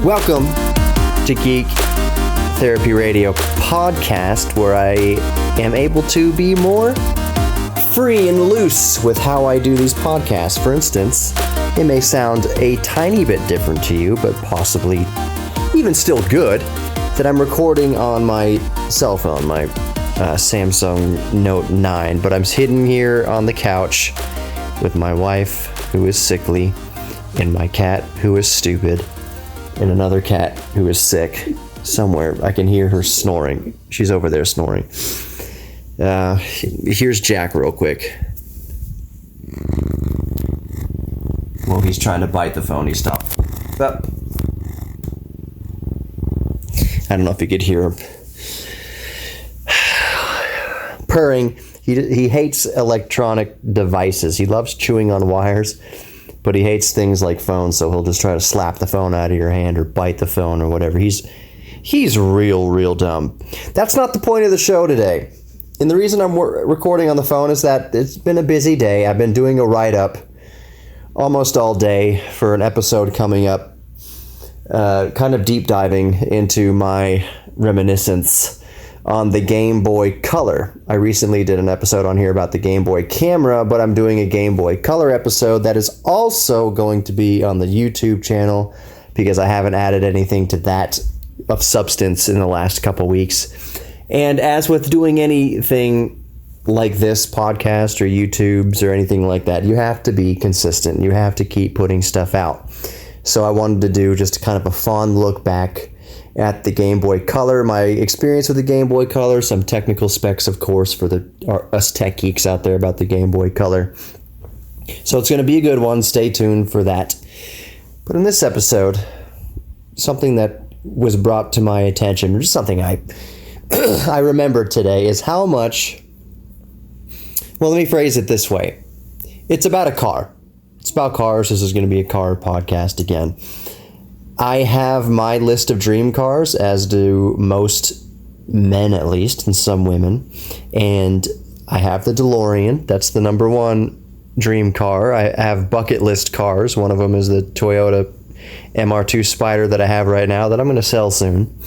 Welcome to Geek Therapy Radio podcast, where I am able to be more free and loose with how I do these podcasts. For instance, it may sound a tiny bit different to you, but possibly even still good, that I'm recording on my cell phone, my Samsung Note 9, but I'm hidden here on the couch with my wife, who is sickly, and my cat, who is stupid, and another cat who is sick somewhere. I can hear her snoring. She's over there snoring. Here's Jack real quick. Well, he's trying to bite the phone. He stopped. But I don't know if you could hear him purring. He hates electronic devices. He loves chewing on wires, but he hates things like phones, so he'll just try to slap the phone out of your hand or bite the phone or whatever. He's real dumb. That's not the point of the show today. And the reason I'm recording on the phone is that it's been a busy day. I've been doing a write-up almost all day for an episode coming up, kind of deep diving into my reminiscence on the Game Boy Color. I recently did an episode on here about the Game Boy camera, but I'm doing a Game Boy Color episode that is also going to be on the YouTube channel because I haven't added anything to that of substance in the last couple weeks. And as with doing anything like this podcast or YouTubes or anything like that, you have to be consistent. You have to keep putting stuff out. So I wanted to do just kind of a fun look back at the Game Boy Color, my experience with the Game Boy Color, some technical specs, of course, for us tech geeks out there about the Game Boy Color. So it's going to be a good one. Stay tuned for that. But in this episode, something that was brought to my attention, or just something I remember today, is how much... Well, let me phrase it this way. It's about a car. It's about cars. This is going to be a car podcast again. I have my list of dream cars, as do most men at least, and some women. And I have the DeLorean. That's the number one dream car. I have bucket list cars. One of them is the Toyota MR2 Spider that I have right now that I'm going to sell soon.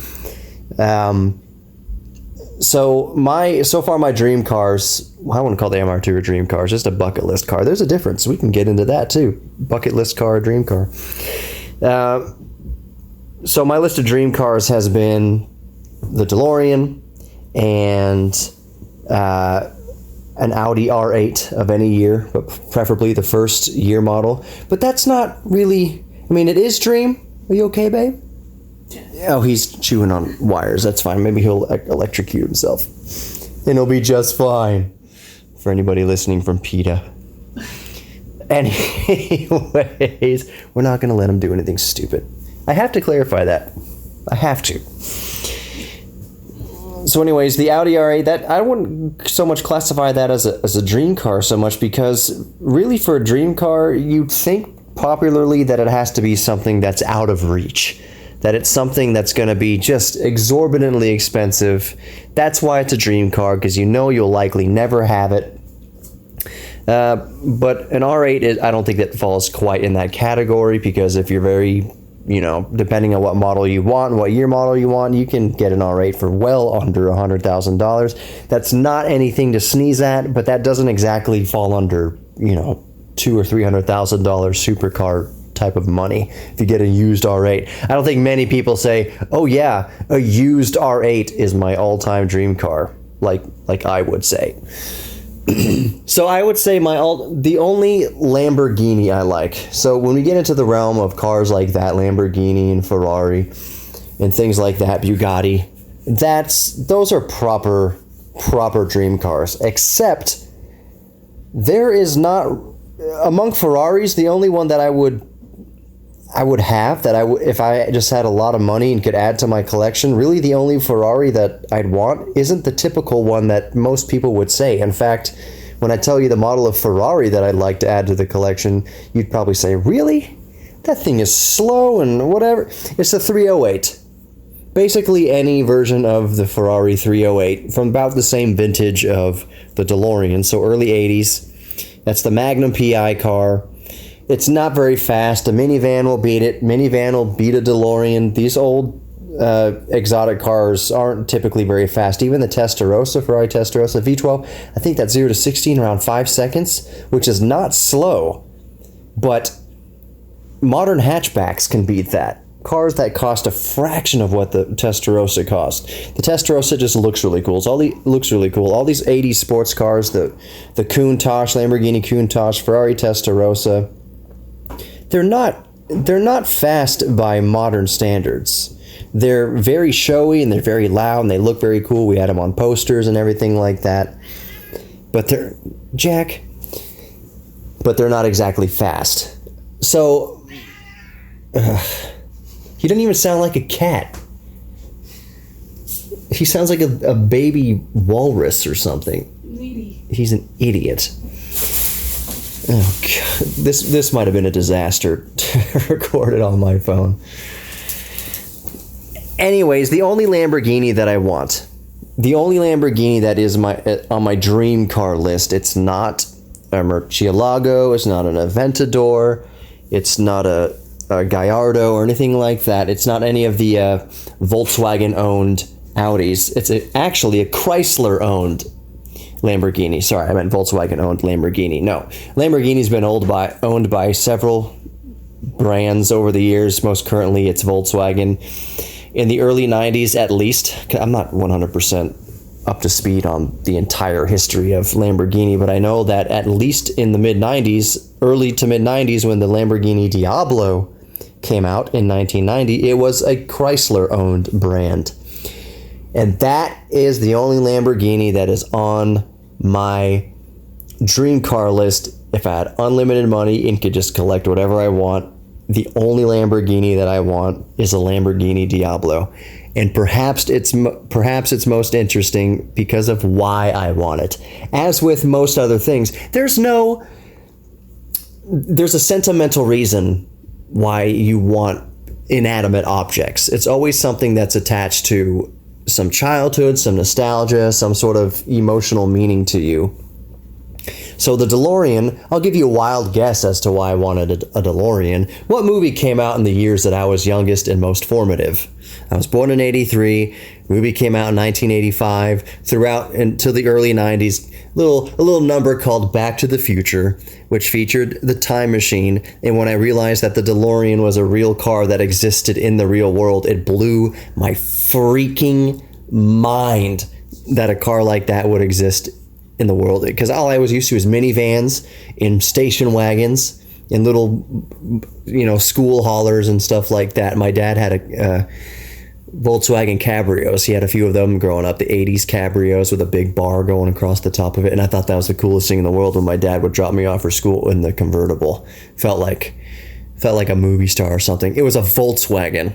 So far my dream cars, well, I wouldn't call the MR2 a dream car, it's just a bucket list car. There's a difference. We can get into that too. Bucket list car, dream car. So my list of dream cars has been the DeLorean and an Audi R8 of any year, but preferably the first year model. But that's not really, I mean, it is dream. Are you okay, babe? Oh, he's chewing on wires. That's fine. Maybe he'll electrocute himself. And he'll be just fine. For anybody listening from PETA. Anyways, we're not going to let him do anything stupid. I have to clarify that. I have to. So anyways, the Audi R8, that I wouldn't so much classify that as a dream car so much, because really for a dream car, you'd think popularly that it has to be something that's out of reach. That it's something that's going to be just exorbitantly expensive. That's why it's a dream car, because you know you'll likely never have it. But an R8, I don't think that falls quite in that category, because if you're very, depending on what model you want, what year model you want, you can get an R8 for well under $100,000. That's not anything to sneeze at, but that doesn't exactly fall under, $200,000 or $300,000 supercar type of money if you get a used R8. I don't think many people say, oh yeah, a used R8 is my all-time dream car, like I would say. So I would say the only Lamborghini I like. So when we get into the realm of cars like that, Lamborghini and Ferrari and things like that, Bugatti, those are proper dream cars. Except there is not, among Ferraris, the only one that I would have, if I just had a lot of money and could add to my collection, really the only Ferrari that I'd want isn't the typical one that most people would say. In fact, when I tell you the model of Ferrari that I'd like to add to the collection, you'd probably say, really? That thing is slow and whatever. It's the 308. Basically any version of the Ferrari 308 from about the same vintage of the DeLorean, so early 80s. That's the Magnum PI car. It's not very fast. A minivan will beat it. Minivan will beat a DeLorean. These old exotic cars aren't typically very fast. Even the Testarossa, Ferrari Testarossa V12, I think that's 0 to 60 in around 5 seconds, which is not slow. But modern hatchbacks can beat that. Cars that cost a fraction of what the Testarossa cost. The Testarossa just looks really cool. Looks really cool. All these 80s sports cars, the Countach, Lamborghini Countach, Ferrari Testarossa, they're not fast by modern standards. They're very showy and they're very loud and they look very cool. We had them on posters and everything like that. But they're not exactly fast. So he doesn't even sound like a cat. He sounds like a baby walrus or something. He's an idiot. Oh God, this might have been a disaster to record it on my phone. Anyways, the only Lamborghini that I want, the only Lamborghini that is on my dream car list, it's not a Murcielago, it's not an Aventador, it's not a Gallardo or anything like that. It's not any of the Volkswagen-owned Audis. It's actually a Chrysler-owned Lamborghini. Sorry, I meant Volkswagen-owned Lamborghini. No, Lamborghini's been owned by several brands over the years. Most currently, it's Volkswagen. In the early 90s, at least, I'm not 100% up to speed on the entire history of Lamborghini, but I know that at least in the mid-90s, early to mid-90s, when the Lamborghini Diablo came out in 1990, it was a Chrysler-owned brand. And that is the only Lamborghini that is on my dream car list. If I had unlimited money and could just collect whatever I want, the only Lamborghini that I want is a Lamborghini Diablo. And perhaps it's most interesting because of why I want it. As with most other things, there's a sentimental reason why you want inanimate objects. It's always something that's attached to some childhood, some nostalgia, some sort of emotional meaning to you. So the DeLorean, I'll give you a wild guess as to why I wanted a DeLorean. What movie came out in the years that I was youngest and most formative? I was born in 83. Movie came out in 1985. Throughout until the early 90s, a little number called Back to the Future, which featured the time machine. And when I realized that the DeLorean was a real car that existed in the real world, it blew my freaking mind that a car like that would exist in the world. Because all I was used to is minivans and station wagons and little, school haulers and stuff like that. My dad had a Volkswagen Cabrios. He had a few of them growing up, the 80s Cabrios with a big bar going across the top of it. And I thought that was the coolest thing in the world when my dad would drop me off for school in the convertible. Felt like a movie star or something. It was a Volkswagen.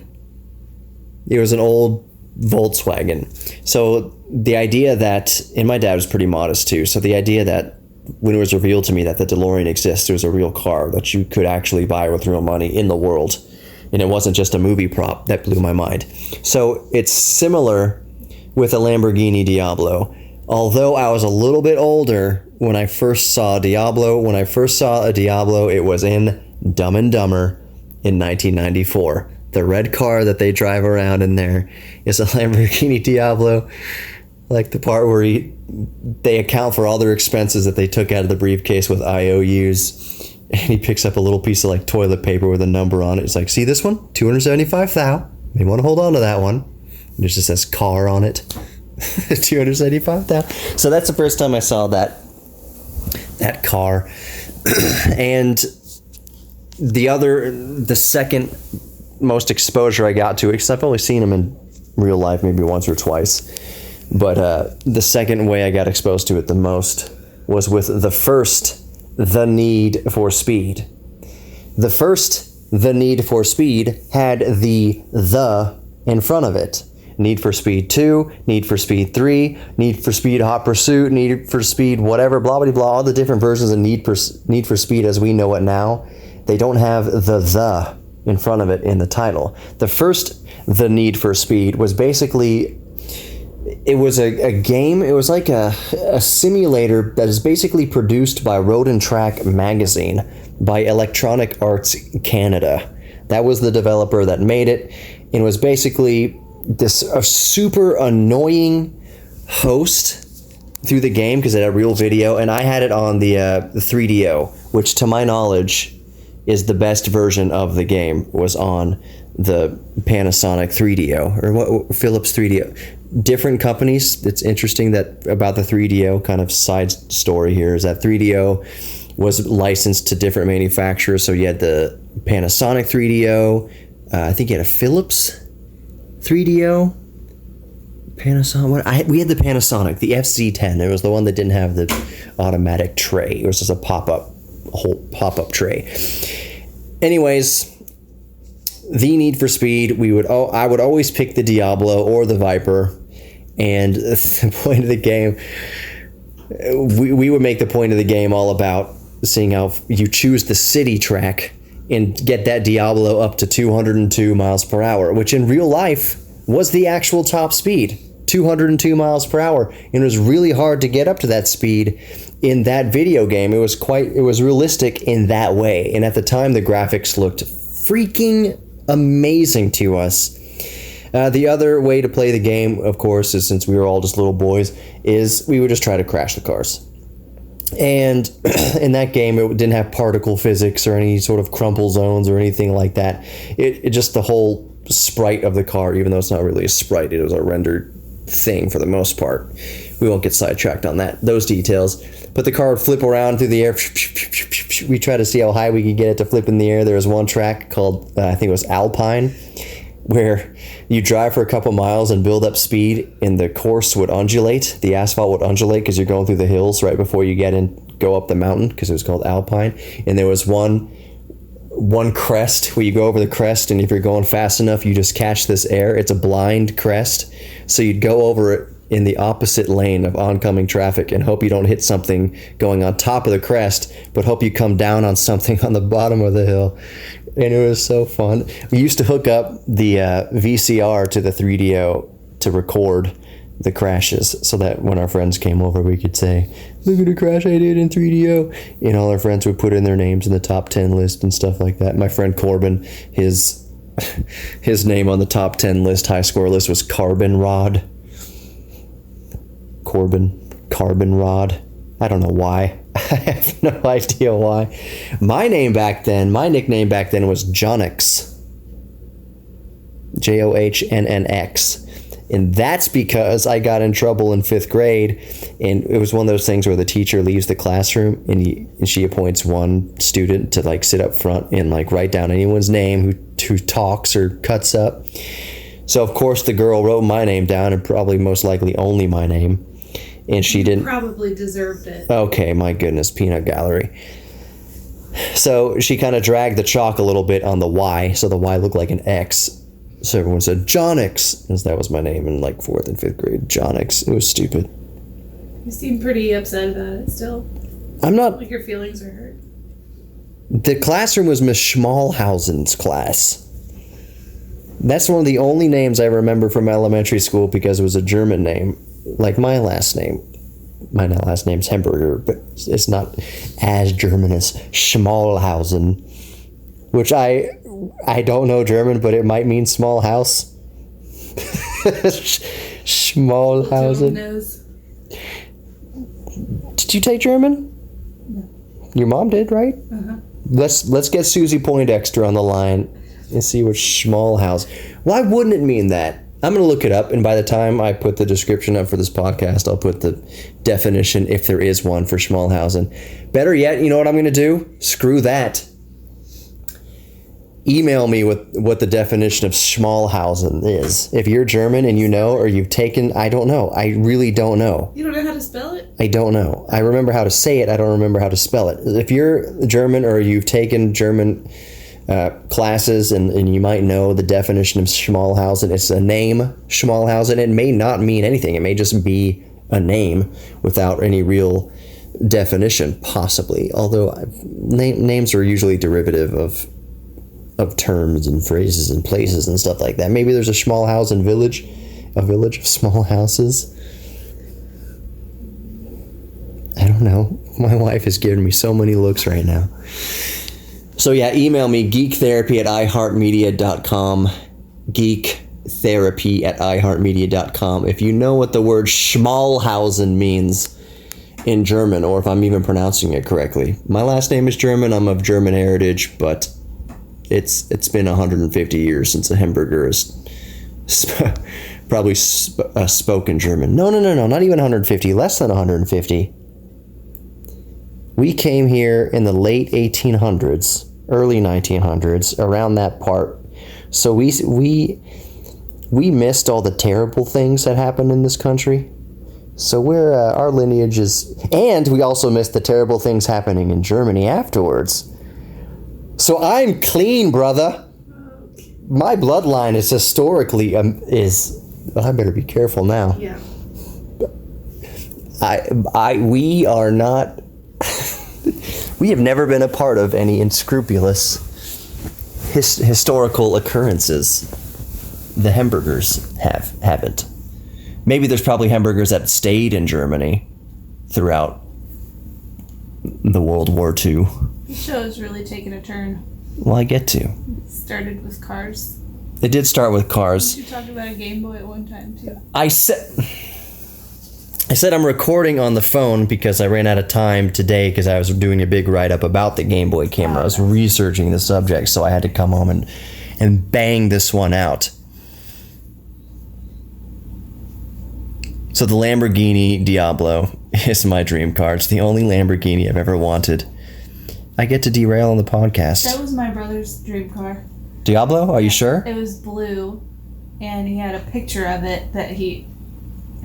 It was an old Volkswagen. So the idea that, and my dad was pretty modest too, so the idea that when it was revealed to me that the DeLorean exists, it was a real car that you could actually buy with real money in the world, and it wasn't just a movie prop, that blew my mind. So it's similar with a Lamborghini Diablo. Although I was a little bit older when I first saw Diablo. When I first saw a Diablo, it was in Dumb and Dumber in 1994. The red car that they drive around in there is a Lamborghini Diablo. Like the part where they account for all their expenses that they took out of the briefcase with IOUs. And he picks up a little piece of like toilet paper with a number on it. It's like, see this one? $275,000. You want to hold on to that one. And it just says car on it. $275,000. So that's the first time I saw that car. And the second most exposure I got to it, because I've only seen him in real life maybe once or twice, but the second way I got exposed to it the most was with The Need for Speed. The first The Need for Speed had the in front of it. Need for Speed 2, Need for Speed 3, Need for Speed Hot Pursuit, Need for Speed whatever, blah, blah, blah, all the different versions of Need for Speed as we know it now. They don't have the in front of it in the title. The first The Need for Speed was basically It was a game. It was like a simulator that is basically produced by Road and Track magazine by Electronic Arts Canada. That was the developer that made it, and was basically a super annoying host through the game because it had real video, and I had it on the 3DO, which to my knowledge is the best version of the game, was on the Panasonic 3DO, or what, Philips 3DO. Different companies. It's interesting that about the 3DO, kind of side story here, is that 3DO was licensed to different manufacturers. So you had the Panasonic 3DO, I think you had a Philips 3DO, Panasonic. We had the Panasonic, the FZ10. It was the one that didn't have the automatic tray. It was just a whole pop-up tray. Anyways, the Need for Speed, I would always pick the Diablo or the Viper, and the point of the game, we would make the point of the game all about seeing how you choose the city track and get that Diablo up to 202 miles per hour, which in real life was the actual top speed, 202 miles per hour. And it was really hard to get up to that speed in that video game. It was realistic in that way. And at the time, the graphics looked freaking amazing to us. The other way to play the game, of course, is, since we were all just little boys, is we would just try to crash the cars. And in that game, it didn't have particle physics or any sort of crumple zones or anything like that. It just, the whole sprite of the car, even though it's not really a sprite, it was a rendered thing for the most part. We won't get sidetracked on those details. But the car would flip around through the air. We try to see how high we could get it to flip in the air. There was one track called, I think it was Alpine, where you drive for a couple miles and build up speed, and the course would undulate. The asphalt would undulate because you're going through the hills right before you go up the mountain, because it was called Alpine. And there was one crest where you go over the crest, and if you're going fast enough, you just catch this air. It's a blind crest, so you'd go over it in the opposite lane of oncoming traffic and hope you don't hit something going on top of the crest, but hope you come down on something on the bottom of the hill. And it was so fun. We used to hook up the VCR to the 3DO to record the crashes, so that when our friends came over, we could say, "Look at the crash I did in 3DO." And all our friends would put in their names in the top 10 list and stuff like that. My friend Corbin, his name on the top 10 list, high score list, was Carbon Rod. Carbon Rod. I don't know why. I have no idea why. My nickname back then was Jonix. JOHNNX. And that's because I got in trouble in 5th grade, and it was one of those things where the teacher leaves the classroom and she appoints one student to sit up front and write down anyone's name who talks or cuts up. So of course the girl wrote my name down, and probably most likely only my name. And she didn't. Probably deserved it. Okay, my goodness, peanut gallery. So she kind of dragged the chalk a little bit on the Y, so the Y looked like an X. So everyone said Jonix, because that was my name in 4th and 5th grade. Jonix. It was stupid. You seem pretty upset about it still. I'm not. Your feelings are hurt. The classroom was Miss Schmalhausen's class. That's one of the only names I remember from elementary school, because it was a German name. Like my last name. My last name's Hemberger, but it's not as German as Schmalhausen, which I don't know German, but it might mean small house. Schmalhausen. Did you take German? No. Your mom did, right? Uh-huh. Let's get Susie Poindexter on the line and see what Schmalhausen. Why wouldn't it mean that? I'm going to look it up, and by the time I put the description up for this podcast, I'll put the definition, if there is one, for Schmalhausen. Better yet, you know what I'm going to do? Screw that. Email me with what the definition of Schmalhausen is. If you're German and you know, or you've taken, I don't know. I really don't know. You don't know how to spell it? I don't know. I remember how to say it. I don't remember how to spell it. If you're German or you've taken German classes and you might know the definition of Schmalhausen, it's a name, Schmalhausen. It may not mean anything. It may just be a name without any real definition, possibly. Although names are usually derivative of terms and phrases and places and stuff like that. Maybe there's a Schmalhausen village A village of small houses? I don't know. My wife is giving me so many looks right now. So yeah, email me, geektherapy@iheartmedia.com. geektherapy@iheartmedia.com. If you know what the word Schmalhausen means in German, or if I'm even pronouncing it correctly. My last name is German. I'm of German heritage, but it's been 150 years since a hamburger is probably spoken German. No, not even 150, less than 150. We came here in the late 1800s, early 1900s, around that part. So we missed all the terrible things that happened in this country. So we're our lineage is, and we also missed the terrible things happening in Germany afterwards. So I'm clean, brother. My bloodline is historically Well, I better be careful now. Yeah. We are not. We have never been a part of any unscrupulous historical occurrences. The hamburgers haven't. Maybe there's probably hamburgers that stayed in Germany throughout the World War II. The show is really taking a turn. Well, I get to. It started with cars. It did start with cars. You talked about a Game Boy at one time, too. I said I'm recording on the phone because I ran out of time today because I was doing a big write-up about the Game Boy camera. I was researching the subject, so I had to come home and bang this one out. So the Lamborghini Diablo is my dream car. It's the only Lamborghini I've ever wanted. I get to derail on the podcast. That was my brother's dream car. Diablo? Are you sure? It was blue, and he had a picture of it that he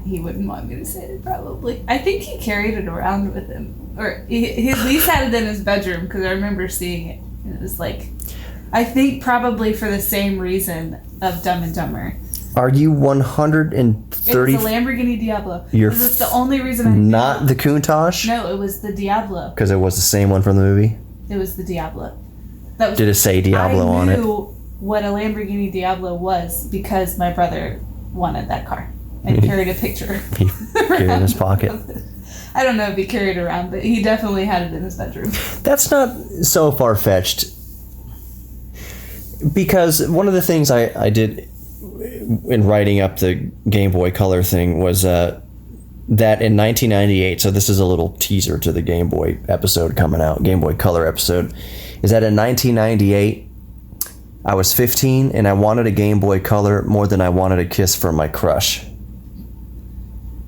wouldn't want me to say it, probably. I think he carried it around with him. Or he at least had it in his bedroom, because I remember seeing it. And it was like, I think probably for the same reason of Dumb and Dumber. Are you 130? It was the Lamborghini Diablo. It's the only reason I not the Countach? No, it was the Diablo. Because it was the same one from the movie? It was the Diablo. Did it say Diablo on it? I knew what a Lamborghini Diablo was because my brother wanted that car and carried a picture. He carried it in his pocket. I don't know if he carried it around, but he definitely had it in his bedroom. That's not so far-fetched. Because one of the things I did in writing up the Game Boy Color thing was that in 1998, so this is a little teaser to the Game Boy episode coming out, Game Boy Color episode, is that in 1998, I was 15 and I wanted a Game Boy Color more than I wanted a kiss from my crush.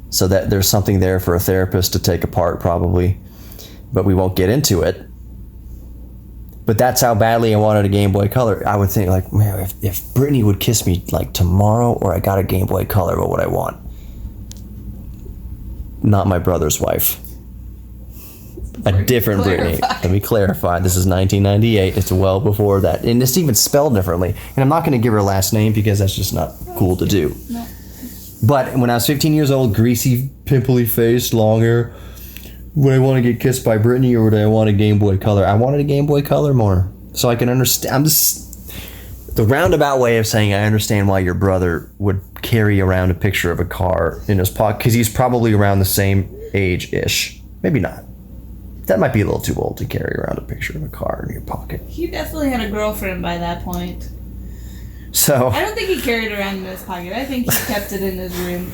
So that there's something there for a therapist to take apart probably, but we won't get into it. But that's how badly I wanted a Game Boy Color. I would think like, man, if Brittany would kiss me like tomorrow or I got a Game Boy Color, what would I want? Not my brother's wife. A different Brittany. Let me clarify. This is 1998. It's well before that. And it's even spelled differently. And I'm not going to give her last name because that's just not cool to do. No. But when I was 15 years old, greasy, pimply face, long hair, would I want to get kissed by Brittany or would I want a Game Boy Color? I wanted a Game Boy Color more. So I can understand. I'm just the roundabout way of saying I understand why your brother would carry around a picture of a car in his pocket because he's probably around the same age-ish. Maybe not. That might be a little too old to carry around a picture of a car in your pocket. He definitely had a girlfriend by that point. So I don't think he carried it around in his pocket. I think he kept it in his room.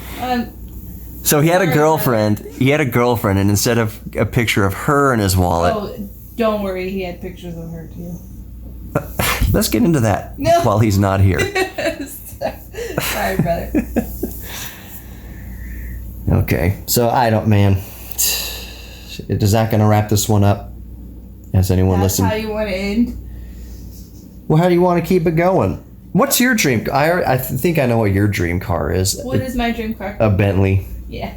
So he had a girlfriend. And instead of a picture of her in his wallet. Oh, don't worry. He had pictures of her too. Let's get into that while he's not here. Sorry, brother. Okay. So I don't, man. Is that going to wrap this one up? Has anyone listened? That's how you want to end? Well, how do you want to keep it going? What's your dream? I think I know what your dream car is. What is my dream car? A Bentley. Yeah.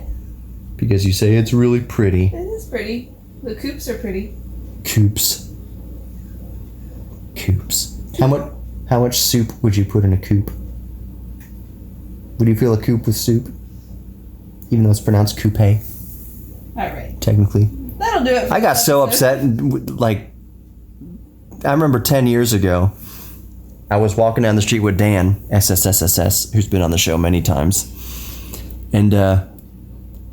Because you say it's really pretty. It is pretty. The coupes are pretty. Coupes. How much soup would you put in a coupe? Would you fill a coupe with soup? Even though it's pronounced coupe. All right. Technically. That'll do it. I got so upset. Like, I remember 10 years ago, I was walking down the street with Dan, SSSSS, who's been on the show many times. And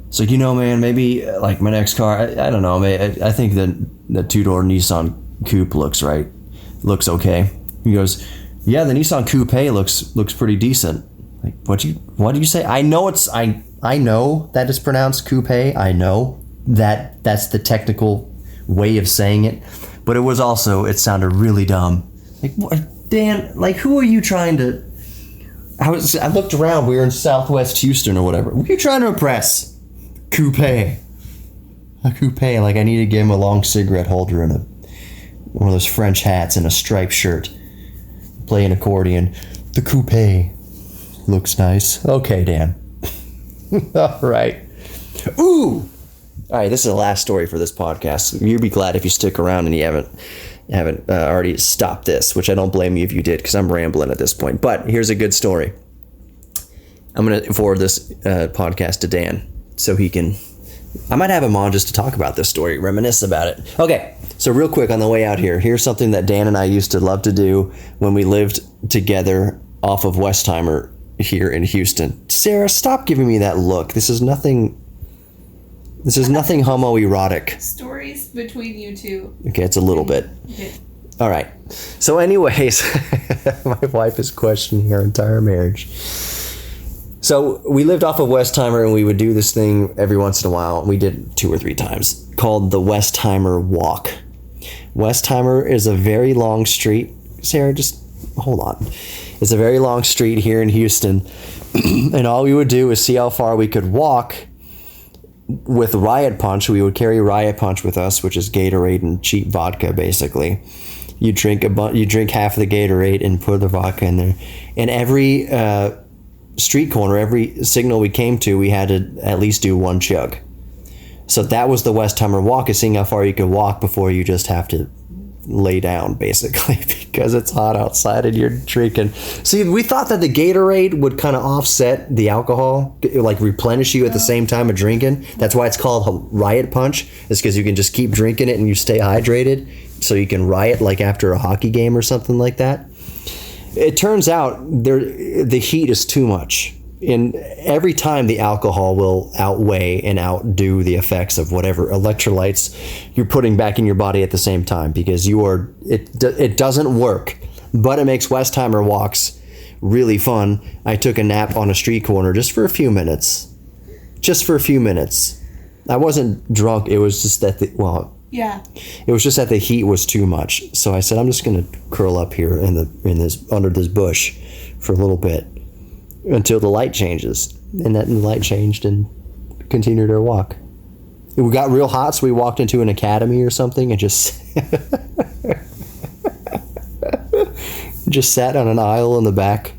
so, man, maybe like my next car, I don't know, man, I think that the 2-door Nissan Coupe looks okay. He goes, yeah, the Nissan Coupe looks pretty decent. Like, what do you say? I know that it's pronounced coupe. I know that that's the technical way of saying it, but it sounded really dumb. Like, what, Dan, like, who are you trying to, I looked around, we were in Southwest Houston or whatever. Who are you trying to impress? Coupe. A coupe, like I need to give him a long cigarette holder and one of those French hats and a striped shirt. Play an accordion. The coupe looks nice. Okay, Dan. All right. Ooh! All right, this is the last story for this podcast. You'll be glad if you stick around and you haven't already stopped this, which I don't blame you if you did, because I'm rambling at this point. But here's a good story. I'm going to forward this podcast to Dan so he can... I might have him on just to talk about this story, reminisce about it. Okay, so real quick on the way out here, here's something that Dan and I used to love to do when we lived together off of Westheimer here in Houston. Sarah, stop giving me that look. This is nothing homoerotic. Stories between you two. Okay, it's a little bit. Okay. All right. So anyways, my wife is questioning our entire marriage. So we lived off of Westheimer, and we would do this thing every once in a while. We did 2 or 3 times, called the Westheimer Walk. Westheimer is a very long street. Sarah, just hold on. It's a very long street here in Houston. And all we would do is see how far we could walk with Riot Punch. We would carry Riot Punch with us, which is Gatorade and cheap vodka, basically. You drink half of the Gatorade and put the vodka in there. And every street corner, every signal we came to, we had to at least do 1 chug. So that was the Westheimer Walk, is seeing how far you could walk before you just have to lay down, basically, because it's hot outside and you're drinking. See, we thought that the Gatorade would kind of offset the alcohol, like replenish you at the same time of drinking. That's why it's called Riot Punch. It's because you can just keep drinking it and you stay hydrated, so you can riot like after a hockey game or something like that. It turns out the heat is too much. And every time the alcohol will outweigh and outdo the effects of whatever electrolytes you're putting back in your body at the same time, because it doesn't work, but it makes Westheimer walks really fun. I took a nap on a street corner just for a few minutes. I wasn't drunk. It was just that it was just that the heat was too much. So I said, I'm just going to curl up here under this bush for a little bit until the light changes. And then the light changed and continued our walk. We got real hot, so we walked into an academy or something and just just sat on an aisle in the back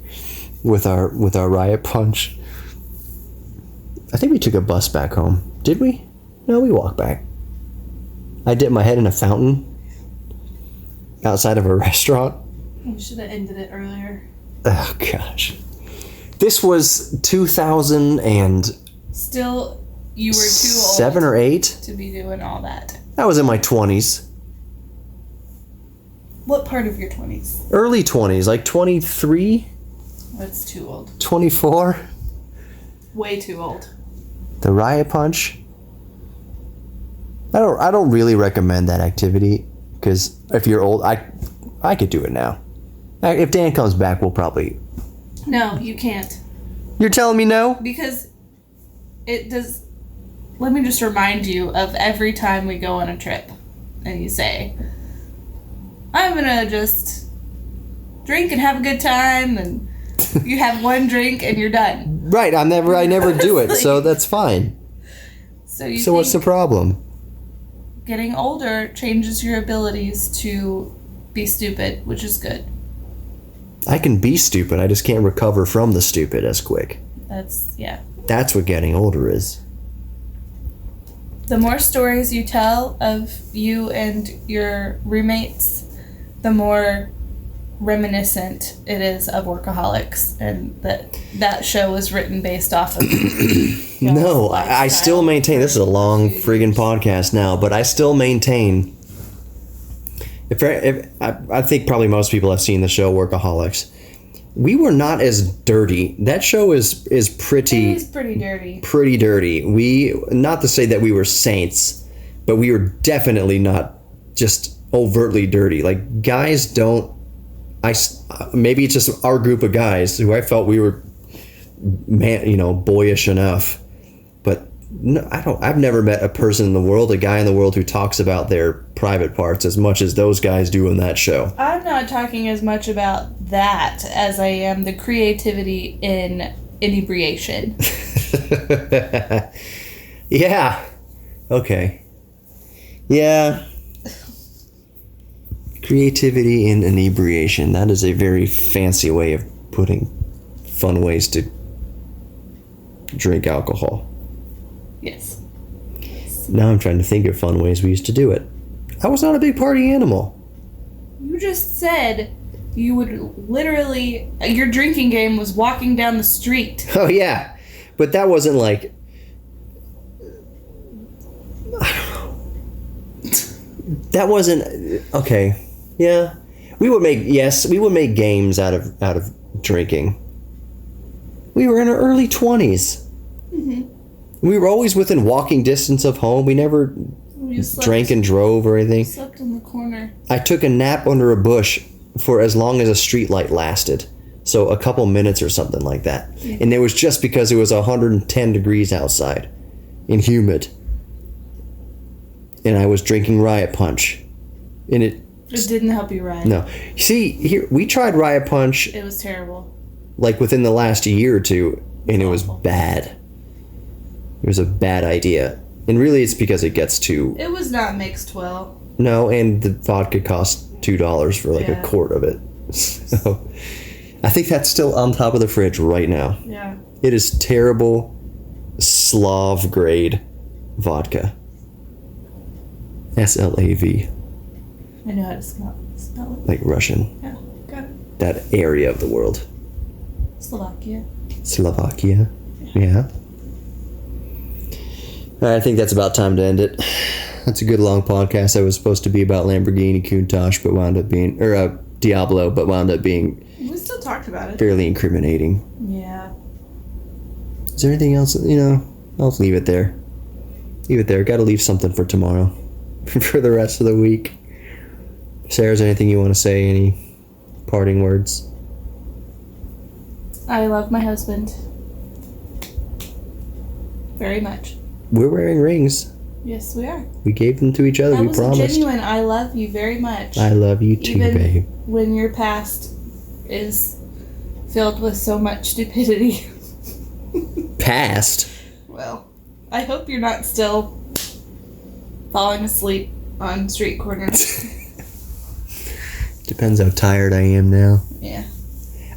with our Riot Punch. I think we took a bus back home. Did we? No, we walked back. I dipped my head in a fountain outside of a restaurant. You should have ended it earlier. Oh, gosh. This was 2000 and... Still, you were too old. 7 or 8? To be doing all that. I was in my 20s. What part of your 20s? Early 20s, like 23? That's too old. 24? Way too old. The Riot Punch? I don't really recommend that activity, because if you're old, I could do it now. If Dan comes back, we'll probably... No, you can't. You're telling me no? Because it does... Let me just remind you of every time we go on a trip and you say, I'm gonna just drink and have a good time, and you have 1 drink and you're done. Right, I never do it, so that's fine. So what's the problem? Getting older changes your abilities to be stupid, which is good. I can be stupid, I just can't recover from the stupid as quick. That's what getting older is. The more stories you tell of you and your roommates, the more reminiscent it is of Workaholics, and that show was written based off of No, I still maintain, this is a long friggin' podcast now, but I still maintain, if I think probably most people have seen the show Workaholics. we were not as dirty. That show is pretty. It is pretty dirty. Pretty dirty. We, not to say that we were saints, but we were definitely not just overtly dirty. Like, guys don't. Maybe it's just our group of guys who I felt we were, boyish enough. But no, I've never met a person in the world, a guy in the world, who talks about their private parts as much as those guys do in that show. I'm not talking as much about that as I am the creativity in inebriation. Yeah. Okay. Yeah. Creativity in inebriation. That is a very fancy way of putting fun ways to drink alcohol. Yes. Now I'm trying to think of fun ways we used to do it. I was not a big party animal. You just said you would literally... Your drinking game was walking down the street. Oh, yeah. But that wasn't like... That wasn't... Okay. Yeah. We would make games out of drinking. We were in our early 20s. Mm-hmm. We were always within walking distance of home. We never drank and drove or anything. Slept in the corner. I took a nap under a bush for as long as a street light lasted. So a couple minutes or something like that. Mm-hmm. And it was just because it was 110 degrees outside and humid. And I was drinking Riot Punch. And it didn't help you riot. No. See, here we tried Riot Punch. It was terrible. Like within the last year or two, and it was bad. It was a bad idea. And really it's because it gets too... It was not mixed well. No, and the vodka cost $2 for like a quart of it. So I think that's still on top of the fridge right now. Yeah. It is terrible Slav grade vodka. SLAV. I know how to spell it. Like Russian. Yeah, got it. That area of the world. Slovakia. Yeah. I think that's about time to end it. That's a good long podcast. That was supposed to be about Lamborghini Countach, but wound up being... Or Diablo, but wound up being... We still talked about it. Fairly incriminating. Yeah. Is there anything else? I'll leave it there. Got to leave something for tomorrow. For the rest of the week. Sarah, is there anything you want to say? Any parting words? I love my husband. Very much. We're wearing rings. Yes, we are. We gave them to each other. That we was promised. A genuine I love you very much. I love you too, even babe. When your past is filled with so much stupidity. Past? Well, I hope you're not still falling asleep on street corners. Depends how tired I am now. Yeah.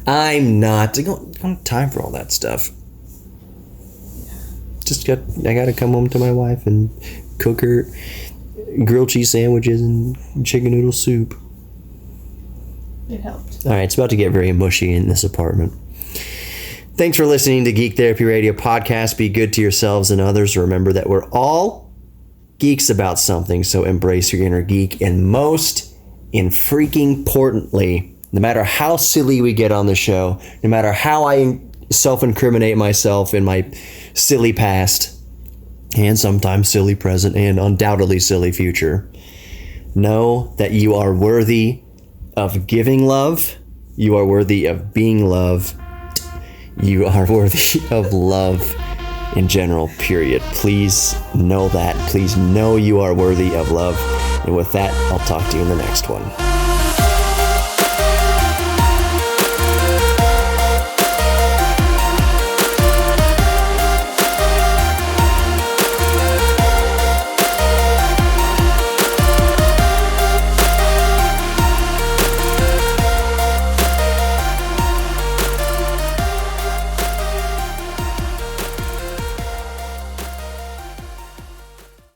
I'm not. I don't have time for all that stuff. I gotta come home to my wife and cook her grilled cheese sandwiches and chicken noodle soup. It helped. All right, it's about to get very mushy in this apartment. Thanks for listening to Geek Therapy Radio Podcast. Be good to yourselves and others. Remember that we're all geeks about something, so embrace your inner geek. And most freaking importantly, no matter how silly we get on the show, no matter how I self-incriminate myself in my silly past and sometimes silly present and undoubtedly silly future, know that you are worthy of giving love. You are worthy of being loved. You are worthy of love in general, period. Please know that. Please know you are worthy of love. And with that, I'll talk to you in the next one.